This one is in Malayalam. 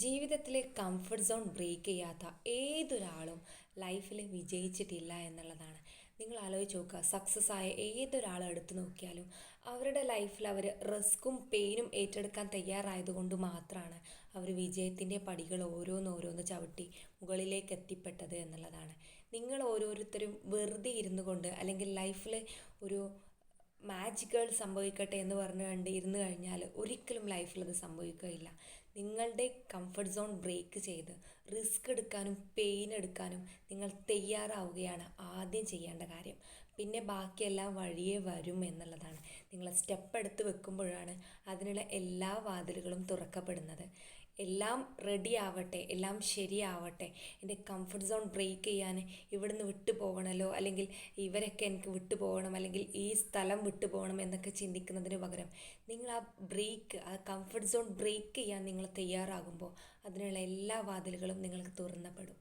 ജീവിതത്തിലെ കംഫർട്ട് സോൺ ബ്രേക്ക് ചെയ്യാത്ത ഏതൊരാളും ലൈഫിൽ വിജയിച്ചിട്ടില്ല എന്നുള്ളതാണ്. നിങ്ങൾ ആലോചിച്ച് നോക്കുക, സക്സസ് ആയ ഏതൊരാളും എടുത്തു നോക്കിയാലും അവരുടെ ലൈഫിൽ അവർ റിസ്ക്കും പെയിനും ഏറ്റെടുക്കാൻ തയ്യാറായതുകൊണ്ട് മാത്രമാണ് അവർ വിജയത്തിൻ്റെ പടികൾ ഓരോന്നോരോന്ന് ചവിട്ടി മുകളിലേക്ക് എത്തിപ്പെട്ടത് എന്നുള്ളതാണ്. നിങ്ങൾ ഓരോരുത്തരും വെറുതെ ഇരുന്നു കൊണ്ട് അല്ലെങ്കിൽ ലൈഫിൽ ഒരു മാജിക്കുകൾ സംഭവിക്കട്ടെ എന്ന് പറഞ്ഞു കണ്ട് ഇരുന്ന് കഴിഞ്ഞാൽ ഒരിക്കലും ലൈഫിൽ അത് സംഭവിക്കുകയില്ല. നിങ്ങളുടെ കംഫർട്ട് സോൺ ബ്രേക്ക് ചെയ്ത് റിസ്ക് എടുക്കാനും പെയിൻ എടുക്കാനും നിങ്ങൾ തയ്യാറാവുകയാണ് ആദ്യം ചെയ്യേണ്ട കാര്യം. പിന്നെ ബാക്കിയെല്ലാം വഴിയേ വരും എന്നുള്ളതാണ്. നിങ്ങൾ സ്റ്റെപ്പ് എടുത്ത് വെക്കുമ്പോഴാണ് അതിനുള്ള എല്ലാ വാതിലുകളും തുറക്കപ്പെടുന്നത്. എല്ലാം റെഡി ആവട്ടെ, എല്ലാം ശരിയാവട്ടെ, എൻ്റെ കംഫർട്ട് സോൺ ബ്രേക്ക് ചെയ്യാൻ ഇവിടുന്ന് വിട്ടു പോകണമല്ലോ, അല്ലെങ്കിൽ ഇവരൊക്കെ എനിക്ക് വിട്ടു പോകണം, അല്ലെങ്കിൽ ഈ സ്ഥലം വിട്ടു പോകണം എന്നൊക്കെ ചിന്തിക്കുന്നതിന് പകരം നിങ്ങൾ ആ കംഫർട്ട് സോൺ ബ്രേക്ക് ചെയ്യാൻ നിങ്ങൾ തയ്യാറാകുമ്പോൾ അതിനുള്ള എല്ലാ വാതിലുകളും നിങ്ങൾക്ക് തുറന്നപ്പെടും.